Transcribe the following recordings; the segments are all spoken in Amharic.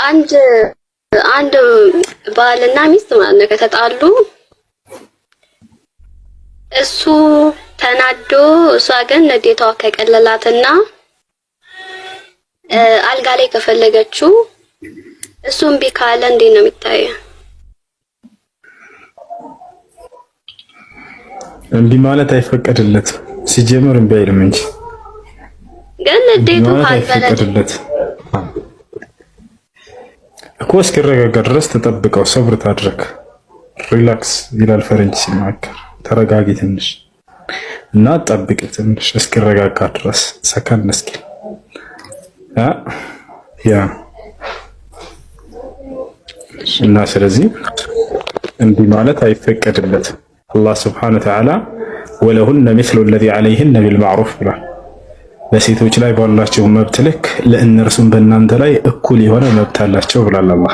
አንድ አንድ ባልና ሚስት ማለት ነው ከተጣሉ እሱ ተናዶ እሷ ግን ንዴቷ ከቀለላትና አልጋ ላይ ከፈለገችው እሱም ቢካለ እንዴት ነው የሚታየው? እንዲህ ማለት አይፈቀድለትም። ሲጀምር እምቢ አይልም እንጂ ግን ንዴቱ ካልበለጠ እኮ እስኪረጋጋ ድረስ ተጠብቀው ሰብር ታድርግ። ሪላክስ ይላል ፈረንጅ ሲናገር። ተረጋጊ ትንሽ እና ጠብቂ ትንሽ እስኪረጋጋ ድረስ ሰከን እስኪ ያ እና ስለዚህ እንዲህ ማለት አይፈቀድለትም። አላህ ስብሐነሁ ወተዓላ ወለሁነ ሚስሉ الذي عليهن بالمعروف ብሏል። በሴቶች ላይ ባላቸው መብት ልክ ለእነርሱም በእናንተ ላይ እኩል የሆነ መብት አላቸው ብሏል አላህ።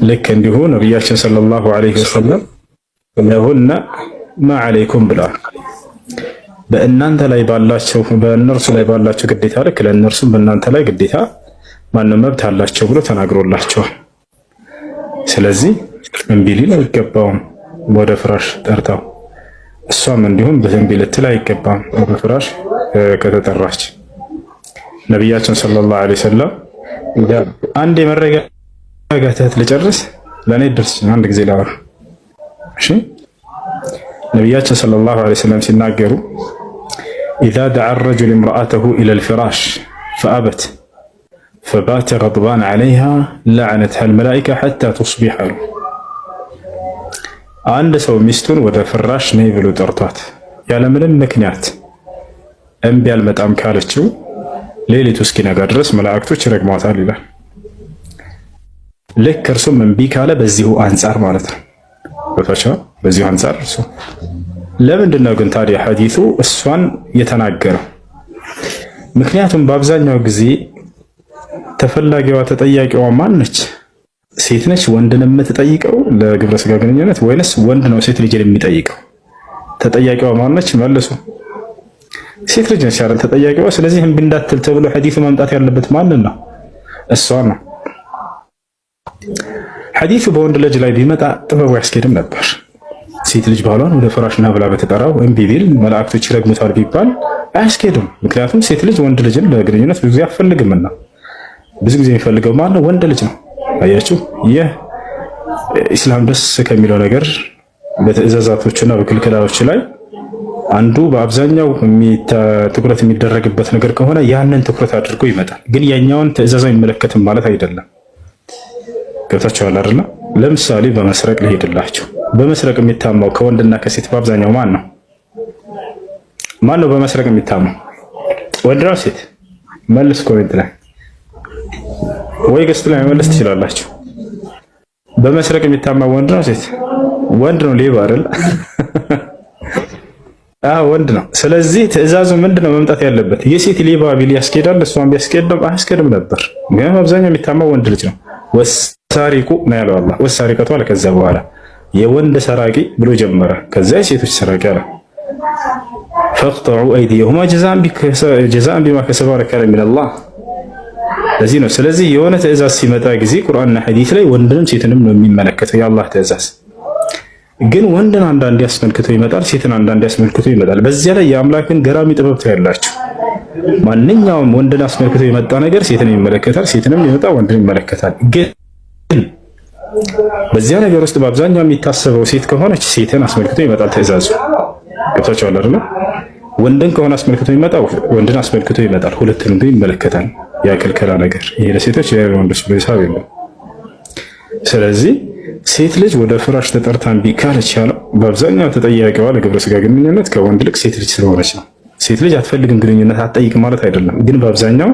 ልክ እንዲሁ ነብያችን ሰለላሁ ዐለይሂ ወሰለም ለሁነ ማ ዐለይኩም ብለዋል። በእናንተ ላይ ባላቸው በእነርሱ ላይ ባላቸው ግዴታ ልክ ለእነርሱም በእናንተ ላይ ግዴታ ማነው መብት አላቸው ብሎ ተናግሮላቸዋል። ስለዚህ እምቢ ሊል አይገባውም። ወደ ፍራሽ ጠርታው እሷም እንዲሁም በእምቢ ልትል አይገባም ወደ ፍራሽ ከተጠራች። ነብያችን ሰለላሁ ዐለይሂ ወሰለም አንድ የመረጋጋት ልጨርስ ለኔ ድርስ አንድ ጊዜ ላወራ እሺ። ነብያችን ሰለላሁ ዐለይሂ ወሰለም ሲናገሩ إذا دعا الرجل امرأته إلى الفراش فأبت فبات غضبان عليها لعنتها الملائكة حتى تصبح له አንድ ሰው ሚስቱን ወደ ፍራሽ ነይ ብሎ ጠርቷት ያለምንም ምክንያት እምቢ አልመጣም ካለችው ሌሊቱ እስኪነጋ ድረስ መላእክቶች ይረግሟታል ይላል። ልክ እርሱም እምቢ ካለ በዚሁ አንጻር ማለት ነው። በዚሁ አንጻር እርሱ ለምንድን ነው ግን ታዲያ ሐዲሱ እሷን የተናገረው? ምክንያቱም በአብዛኛው ጊዜ ተፈላጊዋ ተጠያቂዋ ማን ነች? ሴት ነች ወንድን የምትጠይቀው ለግብረ ስጋ ግንኙነት ወይንስ ወንድ ነው ሴት ልጅን የሚጠይቀው? ተጠያቂዋ ማን ነች? መልሱ። ሴት ልጅ ነች አይደል ተጠያቂዋ። ስለዚህ እምቢ እንዳትል ተብሎ ሐዲሱ መምጣት ያለበት ማንን ነው? እሷ ነው። ሐዲሱ በወንድ ልጅ ላይ ቢመጣ ጥበቡ ያስኬድም ነበር። ሴት ልጅ ባሏን ወደ ፍራሽና ብላ በተጠራው እምቢ ቢል መላእክቶች ይረግሙታል ቢባል አያስኬድም። ምክንያቱም ሴት ልጅ ወንድ ልጅን ለግንኙነት ብዙ ጊዜ አትፈልግምና ብዙ ጊዜ የሚፈልገው ማነው? ወንድ ልጅ ነው። አያችሁ፣ ይህ ኢስላም ደስ ከሚለው ነገር በትዕዛዛቶችና በክልክላዎች ላይ አንዱ በአብዛኛው ትኩረት የሚደረግበት ነገር ከሆነ ያንን ትኩረት አድርጎ ይመጣል። ግን ያኛውን ትዕዛዛዊ የሚመለከትም ማለት አይደለም። ገብታችኋል አይደል? ለምሳሌ በመስረቅ ልሄድላችሁ። በመስረቅ የሚታማው ከወንድና ከሴት በአብዛኛው ማን ነው? ማን ነው በመስረቅ የሚታማው? ወንድ ነው ሴት? መልስ ኮሜንት ላይ ወይ ገስት ላይ መመለስ ትችላላችሁ። በመስረቅ የሚታማው ወንድ ነው ሴት? ወንድ ነው። ሌባ አይደል? ወንድ ነው። ስለዚህ ትዕዛዙ ምንድነው መምጣት ያለበት? የሴት ሌባ ቢል ያስኬዳል? እሷን ቢያስኬድም አያስኬድም ነበር። ግን አብዛኛው የሚታማው ወንድ ልጅ ነው። ወሳሪቁ ነው ያለው አላህ። ወሳሪቀቱ አለ። ከዛ በኋላ የወንድ ሰራቂ ብሎ ጀመረ። ከዛ የሴቶች ሰራቂ አለ። ፈቅጠዑ አይዲየሁማ ጀዛአን ቢማ ከሰባ ነካለ ሚነላህ። ለዚህ ነው። ስለዚህ የሆነ ትዕዛዝ ሲመጣ ጊዜ ቁርአንና ሐዲስ ላይ ወንድንም ሴትንም ነው የሚመለከተው የአላህ ትዕዛዝ። ግን ወንድን አንዳንዴ ያስመልክቶ ይመጣል፣ ሴትን አንዳንዴ ያስመልክቶ ይመጣል። በዚያ ላይ የአምላክን ገራሚ ጥበብ ታያላችሁ። ማንኛውም ወንድን አስመልክቶ የመጣ ነገር ሴትን ይመለከታል፣ ሴትንም ይመጣ ወንድን ይመለከታል። ግን በዚያ ነገር ውስጥ በአብዛኛው የሚታሰበው ሴት ከሆነች ሴትን አስመልክቶ ይመጣል ትዕዛዙ። ገብታችኋል አይደል? ወንድን ከሆነ አስመልክቶ ይመጣል፣ ወንድን አስመልክቶ ይመጣል። ሁለቱንም ግን ይመለከታል። ያከልከላ ነገር ይሄ ለሴቶች የወንዶች በሂሳብ የለም። ስለዚህ ሴት ልጅ ወደ ፍራሽ ተጠርታ እምቢ ካለች ያለው በአብዛኛው ተጠያቂዋ ለግብረ ስጋ ግንኙነት ከወንድ ልቅ ሴት ልጅ ስለሆነች ነው። ሴት ልጅ አትፈልግም ግንኙነት አትጠይቅም ማለት አይደለም። ግን በአብዛኛው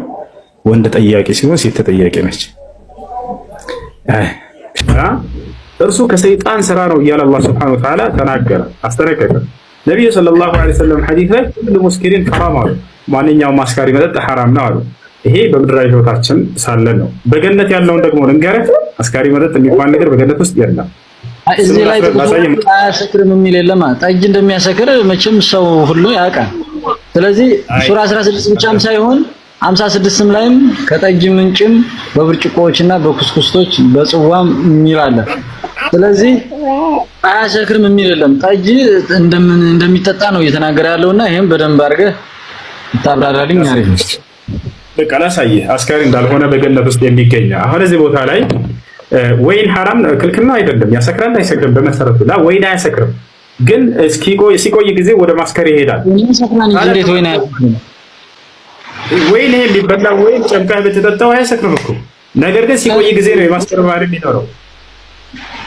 ወንድ ጠያቂ ሲሆን ሴት ተጠያቂ ነች። እርሱ ከሰይጣን ስራ ነው እያለ አላህ ሱብሓነሁ ወተዓላ ተናገረ፣ አስጠነቀቀ። ነቢዩ ሰለላሁ ዐለይሂ ወሰለም ሐዲስ ላይ ሁሉ ሙስኪሪን ሐራም አሉ። ማንኛውም አስካሪ መጠጥ ሐራም ነው አሉ። ይሄ በምድራዊ ህይወታችን ሳለን ነው። በገነት ያለውን ደግሞ ልንገርህ፣ አስካሪ መጠጥ የሚባል ነገር በገነት ውስጥ የለም። እዚህ ላይ አያሰክርም የሚል የለም። ጠጅ እንደሚያሰክር መቼም ሰው ሁሉ ያውቃል። ስለዚህ ሱራ 16 ብቻም ሳይሆን 56ም ላይም ከጠጅ ምንጭም በብርጭቆዎችና በኩስኩስቶች በጽዋም የሚላለ። ስለዚህ አያሰክርም የሚል የለም። ጠጅ እንደሚጠጣ ነው እየተናገረ ያለውና ይሄን በደንብ አድርገህ ታብራራልኝ። አሪፍ ነው። በቃ ላሳይህ አስካሪ እንዳልሆነ በገነት ውስጥ የሚገኝ አሁን እዚህ ቦታ ላይ ወይን ሐራም ክልክል ነው አይደለም? ያሰክራል አይሰክርም? በመሰረቱ ላ ወይን አያሰክርም፣ ግን ሲቆይ ጊዜ ወደ ማስከር ይሄዳል። እንዴት ወይን አያሰክርም? ወይን ይሄ ሊበላ ወይን ጨምቀህ ብትጠጣው አያሰክርም እኮ። ነገር ግን ሲቆይ ጊዜ ነው የማስከር ባህሪ የሚኖረው።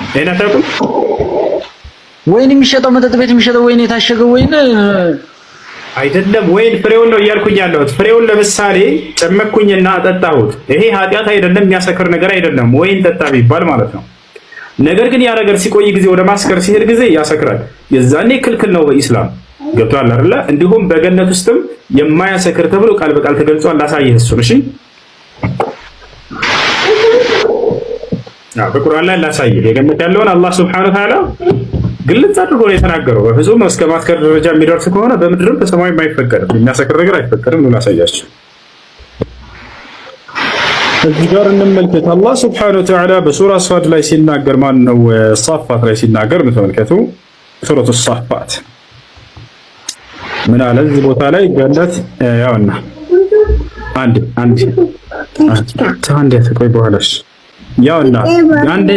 ይሄን አታውቁም? ወይን የሚሸጠው መጠጥ ቤት የሚሸጠው ወይን የታሸገው ወይን አይደለም። ወይን ፍሬውን ነው እያልኩኝ ያለሁት። ፍሬውን ለምሳሌ ጨመቅኩኝና አጠጣሁት፣ ይሄ ኃጢአት አይደለም፣ የሚያሰክር ነገር አይደለም። ወይን ጠጣ ቢባል ማለት ነው። ነገር ግን ያ ነገር ሲቆይ ጊዜ ወደ ማስከር ሲሄድ ጊዜ ያሰክራል። የዛኔ ክልክል ነው በኢስላም። ገብቷል አይደለ? እንዲሁም በገነት ውስጥም የማያሰክር ተብሎ ቃል በቃል ተገልጿል። ላሳየህ እሱን። እሺ በቁርአን ላይ ላሳየህ። የገነት ያለውን አላህ ሱብሓነሁ ወተዓላ ግልጽ አድርጎ ነው የተናገረው። በፍጹም እስከ ማስከር ደረጃ የሚደርስ ከሆነ በምድርም በሰማይም አይፈቀድም፣ የሚያሰክር ነገር አይፈቀድም ነው። ላሳያችሁ። እዚህ ጋር እንመልከት። አላህ ሱብሓነሁ ወተዓላ በሱራ ሷድ ላይ ሲናገር ማን ነው? ሳፋት ላይ ሲናገር ተመልከቱ። ሱረቱ ሳፋት ምን አለ? እዚህ ቦታ ላይ ገነት ያውና አንድ ተቆይ በኋላሽ ያውና አንዴ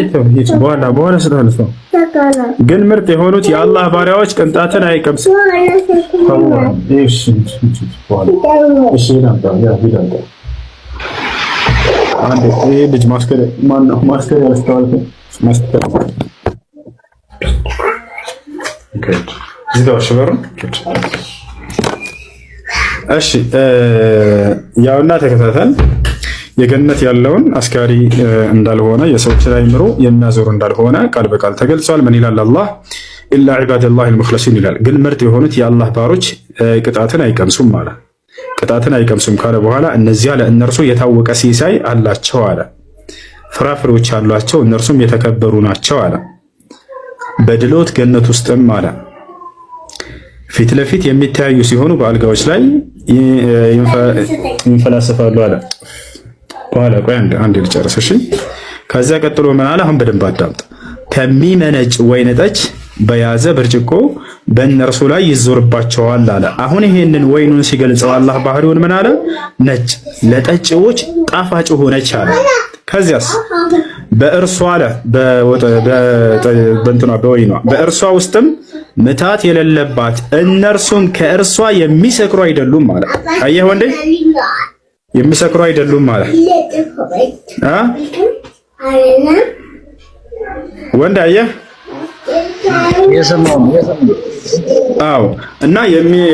በኋላ ስለሆነ ነው። ግን ምርጥ የሆኑት የአላህ ባሪያዎች ቅንጣትን አይቀምሱም። ይሄ ልጅ ማስከረ ያስተዋል ማስከረ እሺ ያውና ተከታተል። የገነት ያለውን አስካሪ እንዳልሆነ የሰዎችን አእምሮ የሚያዞር እንዳልሆነ ቃል በቃል ተገልጿል። ምን ይላል አላህ? ኢላ ዒባደላሂል ሙኽለሲን ይላል። ግን ምርጥ የሆኑት የአላህ ባሮች ቅጣትን አይቀምሱም አለ። ቅጣትን አይቀምሱም ካለ በኋላ እነዚያ ለእነርሱ የታወቀ ሲሳይ አላቸው አለ። ፍራፍሬዎች አሏቸው፣ እነርሱም የተከበሩ ናቸው አለ። በድሎት ገነት ውስጥም አለ ፊት ለፊት የሚተያዩ ሲሆኑ በአልጋዎች ላይ ይንፈላሰፋሉ አለ። በኋላ ቆይ አንድ ልጨርስ። እሺ ከዚያ ቀጥሎ ምን አለ? አሁን በደንብ አዳምጥ። ከሚመነጭ ወይን ጠጅ በያዘ ብርጭቆ በእነርሱ ላይ ይዞርባቸዋል አለ። አሁን ይሄንን ወይኑን ሲገልጸው አላህ ባህሪውን ምን አለ? ነጭ ለጠጪዎች ጣፋጭ ሆነች አለ። ከዚያስ በእርሷ አለ በእንትኗ በወይኗ በእርሷ ውስጥም ምታት የሌለባት እነርሱም ከእርሷ የሚሰክሩ አይደሉም ማለት። አየህ ወንዴ የሚሰክሩ አይደሉም ማለት ወንድ አየህ አዎ። እና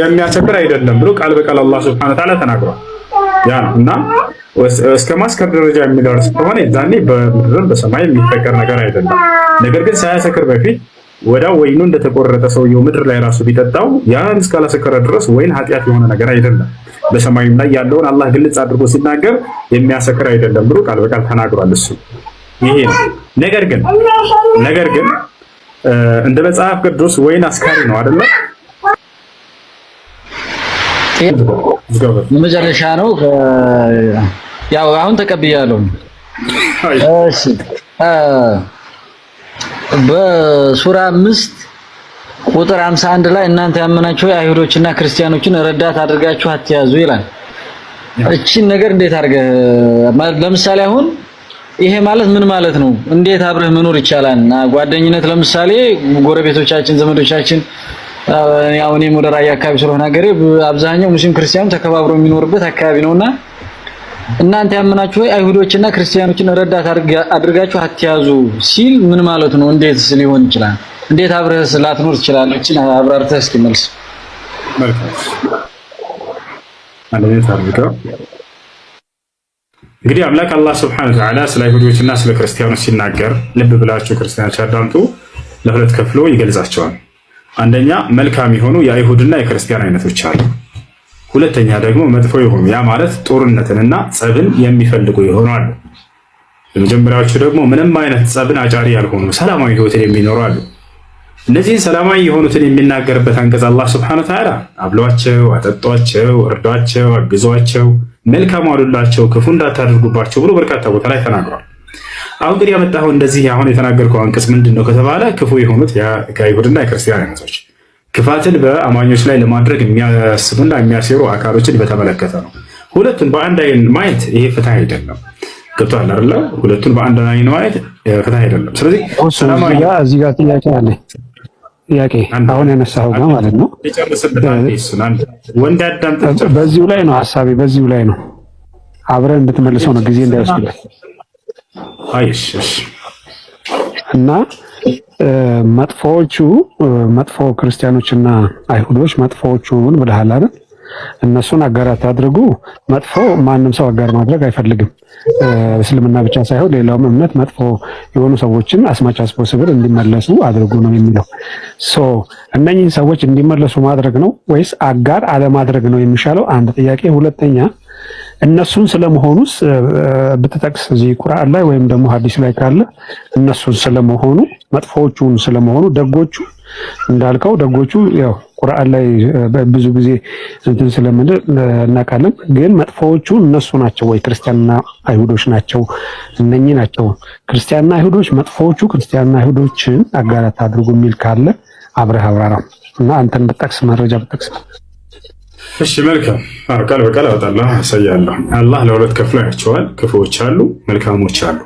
የሚያሰክር አይደለም ብሎ ቃል በቃል አላህ ሱብሓነሁ ወተዓላ ተናግሯል። ያ ነው እና እስከ ማስከር ደረጃ የሚደርስ ከሆነ ዛኔ በምድርም በሰማይ የሚፈቀር ነገር አይደለም። ነገር ግን ሳያሰክር በፊት ወዳው ወይኑ እንደተቆረጠ ሰውየው ምድር ላይ ራሱ ቢጠጣው ያን እስካላሰከረ ድረስ ወይን ኃጢአት የሆነ ነገር አይደለም። በሰማይም ላይ ያለውን አላህ ግልጽ አድርጎ ሲናገር የሚያሰክር አይደለም ብሎ ቃል በቃል ተናግሯል። እሱ ይሄ ነው። ነገር ግን እንደ መጽሐፍ ቅዱስ ወይን አስካሪ ነው አይደለ? መጨረሻ ነው። ያው አሁን ተቀብያለሁ። እሺ በሱራ 5 ቁጥር 51 ላይ እናንተ ያመናችሁ አይሁዶችና ክርስቲያኖችን ረዳት አድርጋችሁ አትያዙ ይላል። እቺን ነገር እንዴት አድርገህ ለምሳሌ አሁን ይሄ ማለት ምን ማለት ነው? እንዴት አብረህ መኖር ይቻላል? ጓደኝነት ለምሳሌ ጎረቤቶቻችን፣ ዘመዶቻችን ያው እኔም ወደ ራያ አካባቢ ስለሆነ ሀገሬ አብዛኛው ሙስሊም ክርስቲያኑ ተከባብረው የሚኖርበት አካባቢ ነውና እናንተ ያመናችሁ አይሁዶችና ክርስቲያኖችን ረዳት አድርጋችሁ አትያዙ ሲል ምን ማለት ነው? እንዴትስ ሊሆን ይችላል? እንዴት አብረህስ ላትኖር ትችላለህ? እቺን አብራርተህ እስኪ መልስ። መልካም አንዴት አድርገው እንግዲህ አምላክ አላህ ሱብሓነሁ ወተዓላ ስለ አይሁዶችና ስለ ክርስቲያኖች ሲናገር ልብ ብላችሁ ክርስቲያኖች አዳምጡ፣ ለሁለት ከፍሎ ይገልጻቸዋል። አንደኛ መልካም የሆኑ የአይሁድና የክርስቲያን አይነቶች አሉ። ሁለተኛ ደግሞ መጥፎ የሆኑ ያ ማለት ጦርነትንና ጸብን የሚፈልጉ ይሆናሉ። የመጀመሪያዎቹ ደግሞ ምንም አይነት ጸብን አጫሪ ያልሆኑ ሰላማዊ ህይወትን የሚኖሩ አሉ። እነዚህን ሰላማዊ የሆኑትን የሚናገርበት አንቀጽ አላህ ሱብሓነሁ ወተዓላ አብሏቸው፣ አጠጧቸው፣ እርዷቸው፣ አግዟቸው መልካም ዋሉላቸው ክፉ እንዳታደርጉባቸው ብሎ በርካታ ቦታ ላይ ተናግሯል። አሁን ግን ያመጣው እንደዚህ አሁን የተናገርከው አንቀጽ ምንድነው ከተባለ ክፉ የሆኑት ከአይሁድና የክርስቲያን አይነቶች ክፋትን በአማኞች ላይ ለማድረግ የሚያስቡና የሚያሴሩ አካሎችን በተመለከተ ነው። ሁለቱን በአንድ አይን ማየት ይሄ ፍትህ አይደለም። ገብቶሃል አይደል? ሁለቱን በአንድ አይን ማየት ፍትህ አይደለም። ስለዚህ ሰላማዊ እዚህ ጋር ጥያቄ አለ። ጥያቄ አሁን ያነሳው ጋር ማለት ነው። ወንድ አዳም በዚሁ ላይ ነው ሐሳቤ፣ በዚሁ ላይ ነው አብረን እንድትመልሰው ነው ጊዜ እንዳይወስድብህ። አይሽ እና መጥፎ ክርስቲያኖችና አይሁዶች መጥፎዎቹን ብለሃል አይደል? እነሱን አጋራት አድርጉ። መጥፎ ማንም ሰው አጋር ማድረግ አይፈልግም። እስልምና ብቻ ሳይሆን ሌላውም እምነት መጥፎ የሆኑ ሰዎችን አስማች አስፖስብል እንዲመለሱ አድርጉ ነው የሚለው። እነኚህን ሰዎች እንዲመለሱ ማድረግ ነው ወይስ አጋር አለማድረግ ነው የሚሻለው? አንድ ጥያቄ። ሁለተኛ እነሱን ስለመሆኑስ ብትጠቅስ እዚህ ቁርአን ላይ ወይም ደግሞ ሐዲስ ላይ ካለ እነሱን ስለመሆኑ መጥፎዎቹን ስለመሆኑ ደጎቹ እንዳልከው ደጎቹ ያው ቁርአን ላይ ብዙ ጊዜ እንትን ስለምን እናውቃለን። ግን መጥፎዎቹ እነሱ ናቸው ወይ ክርስቲያንና አይሁዶች ናቸው? እነኚህ ናቸው ክርስቲያንና አይሁዶች። መጥፎዎቹ ክርስቲያንና አይሁዶችን አጋራት አድርጉ የሚል ካለ አብረህ አብራራ እና አንተን ብትጠቅስ መረጃ ብትጠቅስ። እሺ መልካም ቃል በቃል አወጣለሁ አሳያለሁ። አላህ ለሁለት ከፍሎ ያቸዋል። ክፉዎች አሉ፣ መልካሞች አሉ።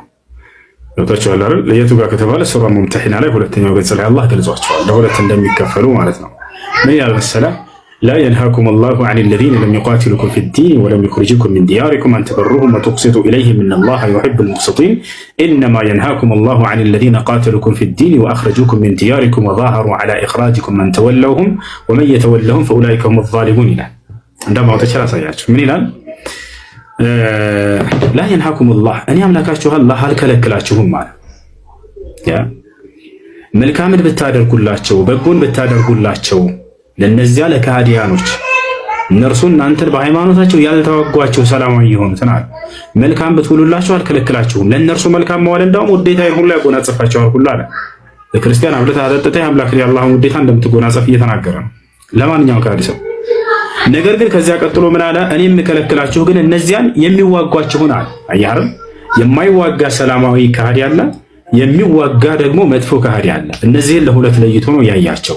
ወጣቸዋል አይደል? ለየቱ ጋር ከተባለ ሱራ ሙምተሒና ላይ ሁለተኛው ገጽ ላይ አላህ ገልጿቸዋል ለሁለት እንደሚከፈሉ ማለት ነው። ምን ይላል መሰለህ? لا ينهاكم الله عن الذين لم يقاتلوكم في الدين ولم يخرجوكم من دياركم أن تبروهم وتقسطوا إليهم إن الله يحب المقسطين إنما ينهاكم الله عن الذين قاتلوكم في الدين وأخرجوكم من دياركم وظاهروا على إخراجكم من تولوهم ومن يتولهم فأولئك هم الظالمون. ይላል እንደማ ወጣቻ ሳያችሁ ምን ይላል? لا ينهاكم الله እኔ አምላካችሁ አላህ አልከለክላችሁም ማለት ያ መልካምን ብታደርጉላቸው በጎን ብታደርጉላቸው ለነዚያ ለካህዲያኖች እነርሱ እናንተን በሃይማኖታቸው ያልተዋጓቸው ሰላማዊ የሆኑትን አለ መልካም ብትውሉላቸው አልከለክላችሁም። ለነርሱ መልካም መዋል እንደውም ውዴታዬን ሁሉ ያጎናጽፋቸዋል ሁሉ አለ። ለክርስቲያን አብለታ አጠጣይ አምላክ የአላህን ውዴታ እንደምትጎናጸፍ እየተናገረ ነው ለማንኛውም ካህዲ ሰው። ነገር ግን ከዚያ ቀጥሎ ምን አለ? እኔ የምከለክላችሁ ግን እነዚያን የሚዋጓችሁን አለ። አያር የማይዋጋ ሰላማዊ ካህዲ አለ፣ የሚዋጋ ደግሞ መጥፎ ካህዲ አለ። እነዚህን ለሁለት ለይቶ ነው ያያቸው።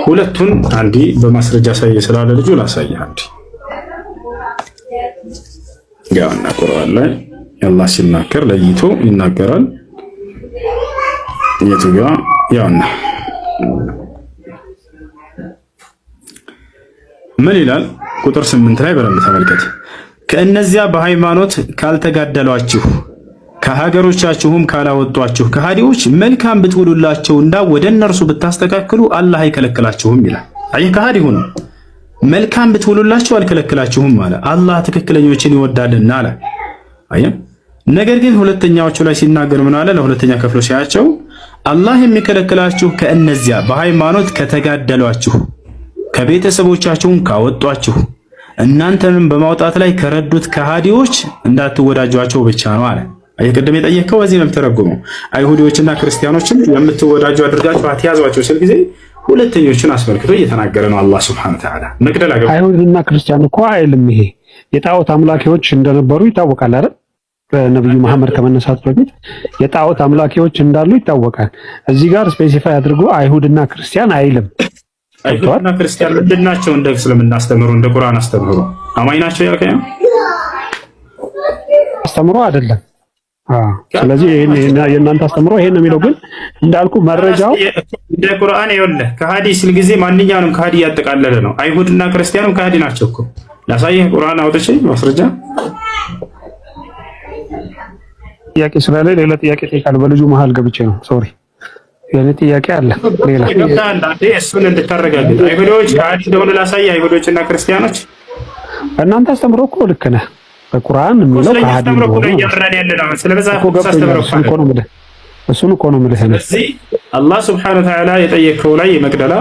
ሁለቱን አንዲ በማስረጃ ሳይ ስላለ ልጁ ላሳየህ። አንዲ ያውና ቁርአን ላይ አላህ ሲናገር ለይቶ ይናገራል። የቱ ጋር ያውና ምን ይላል? ቁጥር 8 ላይ በደንብ ተመልከት። ከእነዚያ በሃይማኖት ካልተጋደሏችሁ ከሀገሮቻችሁም ካላወጧችሁ ከሃዲዎች መልካም ብትውሉላቸው እና ወደ እነርሱ ብታስተካክሉ አላህ አይከለክላችሁም ይላል። አይ ከሃዲ ሆኖ መልካም ብትውሉላቸው አልከለክላችሁም አለ። አላህ ትክክለኞችን ይወዳልና አለ። አይ ነገር ግን ሁለተኛዎቹ ላይ ሲናገር ምን አለ? ለሁለተኛ ከፍሎ ሲያቸው አላህ የሚከለክላችሁ ከእነዚያ በሃይማኖት ከተጋደሏችሁ ከቤተሰቦቻችሁም ካወጧችሁ እናንተንም በማውጣት ላይ ከረዱት ከሃዲዎች እንዳትወዳጇቸው ብቻ ነው አለ። አይቀደም የጠየቀው በዚህ ነው ተረጉመው አይሁዶችና ክርስቲያኖችን የምትወዳጁ አድርጋችሁ አትያዟቸው ሲል ጊዜ ሁለተኞቹን አስመልክቶ እየተናገረ ነው አላህ Subhanahu Wa Ta'ala። መቅደላ አይሁድና ክርስቲያን እኮ አይልም። ይሄ የጣዖት አምላኪዎች እንደነበሩ ይታወቃል አይደል? በነብዩ መሐመድ ከመነሳቱ በፊት የጣዖት አምላኪዎች እንዳሉ ይታወቃል። እዚህ ጋር ስፔሲፋይ አድርጎ አይሁድና ክርስቲያን አይልም። አይሁድና ክርስቲያን ምንድናቸው? እንደ እስልምና አስተምሮ እንደ ቁርአን አስተምሮ አማኝ ናቸው ያልከኝ አስተምሮ አይደለም። ስለዚህ የእናንተ አስተምሮ ይሄን ነው የሚለው። ግን እንዳልኩ መረጃው እንደ ቁርአን ይወለ ከሃዲ ሲል ጊዜ ማንኛውንም ከሃዲ ያጠቃለለ ነው። አይሁድና ክርስቲያንም ከሃዲ ናቸው እኮ ላሳየህ ቁርአን አውጥቼ ማስረጃ ጥያቄ ስላለ ሌላ ጥያቄ ጠይቃለሁ። በልጁ መሀል ገብቼ ነው ሶሪ። የኔ ጥያቄ አለ ሌላ እሱን እንድታረጋግጥ አይሁዶች ከሃዲ እንደሆነ ላሳየህ። አይሁዶችና ክርስቲያኖች እናንተ አስተምሮ እኮ ልክ ነህ። በቁርአን የሚለው ከሃዲ ነው እሱን እኮ ነው የምልህ። ስለዚህ አላህ Subhanahu Wa Ta'ala የጠየቀው ላይ መቅደላ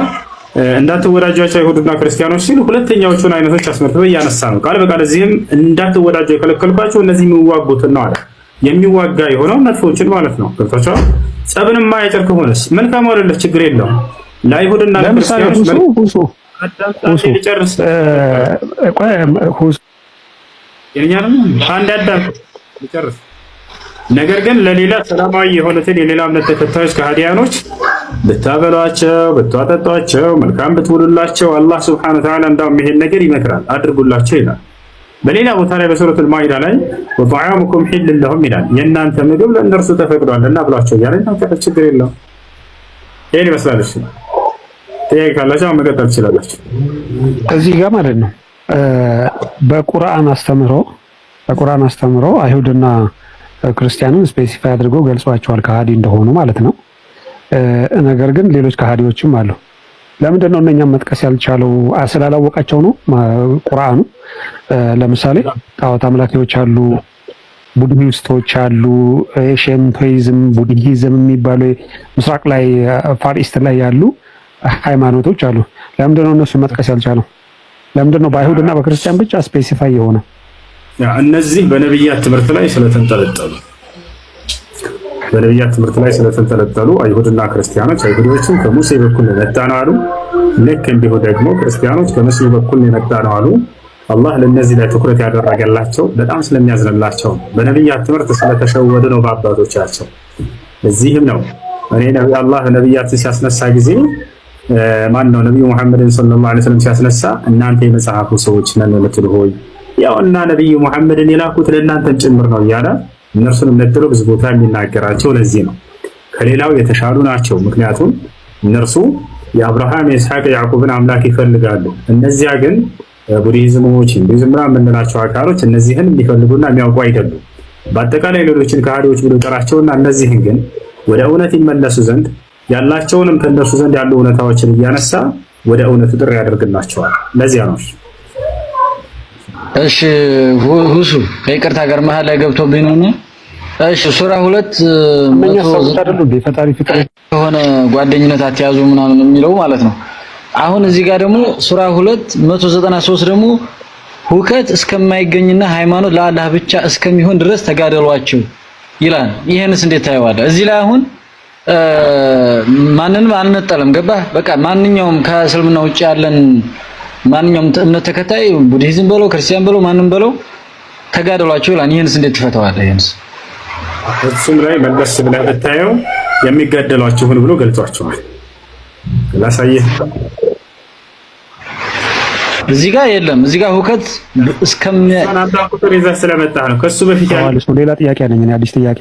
እንዳትወዳጇቸው አይሁድና ክርስቲያኖች ሲል ሁለተኛዎቹን አይነቶች አስመልክቶ እያነሳ ነው ቃል በቃል። እዚህም እንዳትወዳጁ የከለከልኳቸው እነዚህ የሚዋጉትን ነው አለ። የሚዋጋ የሆነው መጥፎችን ማለት ነው። ገብታችኋል? ጸብንማ አይጨር ከሆነስ መልካም አይደለም፣ ችግር የለውም። ለአይሁድና ለክርስቲያኖች የኛንም አንድ አዳም ይጨርስ። ነገር ግን ለሌላ ሰላማዊ የሆኑትን የሌላ እምነት ተከታዮች ከሃዲያኖች ብታበሏቸው፣ ብታጠጧቸው፣ መልካም ብትውሉላቸው አላህ ሱብሓነሁ ወተዓላ እንዳውም ይሄን ነገር ይመክራል፣ አድርጉላቸው ይላል። በሌላ ቦታ ላይ በሱረቱል ማኢዳ ላይ ወጠዓሙኩም ሒሉን ለሁም ይላል። የእናንተ ምግብ ለእነርሱ ተፈቅዷል እና ብሏቸው እያለ ነው። ችግር የለውም። ይሄን ይመስላል። እሺ ጥያቄ ካላችሁ መቀጠል ትችላላችሁ። እዚህ ጋር ማለት ነው በቁርአን አስተምሮ አይሁድና ክርስቲያንን ስፔሲፋይ አድርጎ ገልጿቸዋል ከሃዲ እንደሆኑ ማለት ነው። ነገር ግን ሌሎች ከሃዲዎችም አሉ። ለምንድን ነው እነኛም መጥቀስ ያልቻለው? ስላላወቃቸው ነው ቁርአኑ። ለምሳሌ ጣዖት አምላኪዎች አሉ፣ ቡድሂስቶች አሉ፣ ሼንቶይዝም፣ ቡድሂዝም የሚባሉ ምስራቅ ላይ ፋር ኢስት ላይ ያሉ ሃይማኖቶች አሉ። ለምንድን ነው እነሱ መጥቀስ ያልቻለው? ለምንድን ነው በአይሁድና በክርስቲያን ብቻ ስፔሲፋይ የሆነው? እነዚህ በነብያት ትምህርት ላይ ስለተንጠለጠሉ አይሁድና ክርስቲያኖች አይሁዶችን ከሙሴ በኩል የመጣ ነው አሉ። ልክ እንዲሁ ደግሞ ክርስቲያኖች ከሙሴ በኩል የመጣ ነው አሉ። አላህ ለነዚህ ላይ ትኩረት ያደረገላቸው በጣም ስለሚያዝንላቸው በነብያት ትምህርት ስለተሸወዱ ነው በአባቶቻቸው። እዚህም ነው አላህ ነብያትን ሲያስነሳ ጊዜ ማን ነው ነብዩ መሐመድን ሰለላሁ ዐለይሂ ወሰለም ሲያስነሳ እናንተ የመጽሐፉ ሰዎች ነን የምትሉ ሆይ ያውና ነብዩ መሐመድን የላኩት ለእናንተም ጭምር ነው እያለ እነርሱንም ነጥሎ ብዙ ቦታ የሚናገራቸው ለዚህ ነው። ከሌላው የተሻሉ ናቸው። ምክንያቱም እነርሱ የአብርሃም የኢስሐቅ የያዕቆብን አምላክ ይፈልጋሉ። እነዚያ ግን ቡድሂዝሞች፣ ሂንዱይዝም የምንላቸው አካሎች እነዚህን የሚፈልጉና የሚያውቁ አይደሉም። በአጠቃላይ ሌሎችን ከሃዲዎች ብሎ ጠራቸውና እነዚህን ግን ወደ እውነት ይመለሱ ዘንድ ያላቸውንም ከእነርሱ ዘንድ ያሉ እውነታዎችን እያነሳ ወደ እውነቱ ጥሪ ያደርግላቸዋል። ለዚያ ነው። እሺ ሁሱ ከይቅርታ ጋር መሀል ላይ ገብቶብኝ ነው። እሺ ሱራ 2 ፈጣሪ ፍጥረ የሆነ ጓደኝነት አትያዙ ምናምን የሚለው ማለት ነው። አሁን እዚህ ጋር ደግሞ ሱራ 2 193 ደግሞ ሁከት እስከማይገኝና ሃይማኖት ለአላህ ብቻ እስከሚሆን ድረስ ተጋደሏቸው ይላል። ይሄንስ እንዴት ታየዋለህ? እዚህ ላይ አሁን ማንንም አንነጠለም። ገባህ? በቃ ማንኛውም ከእስልምና ውጭ ያለን ማንኛውም እምነት ተከታይ ቡድሂዝም በለው ክርስቲያን በለው ማንም በለው ተጋደሏቸው ይላል። ይሄንስ እንዴት ትፈታዋለህ? ይሄንስ እሱም ላይ መለስ ብለህ ብታየው የሚጋደሏችሁን ብሎ ገልጿቸዋል። ላሳየህ። እዚህ ጋር የለም። እዚህ ጋር ሁከት እስከሚያናዳ ቁጥር ይዘህ ስለመጣህ ነው። ከሱ በፊት ያለው ሌላ ጥያቄ አለኝ እኔ አዲስ ጥያቄ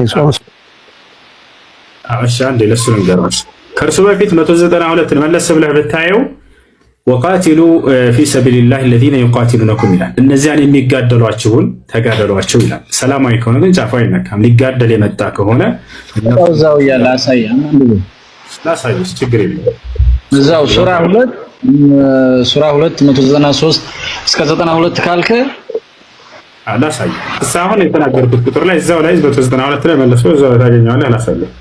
እሺ አንዴ ለሱ ልንገርሽ። ከእርሱ በፊት 192ን መለስ ብለህ ብታየው ወቃቲሉ ፊ ሰቢልላህ الذين يقاتلونكم ይላል። እነዚያን የሚጋደሏችሁን ተጋደሏቸው ይላል። ሰላማዊ ከሆነ ግን ጫፉ አይነካም። ሊጋደል የመጣ ከሆነ እዛው ያለ ላሳይሽ ችግር የለም። እዛው ሱራ 2 193 እስከ 92 ካልከ አላሳይ። እሳሁን የተናገርኩት ቁጥር ላይ እዛው ላይ 192 ላይ መልሶ እዛው ታገኘዋለህ። አላሳየህ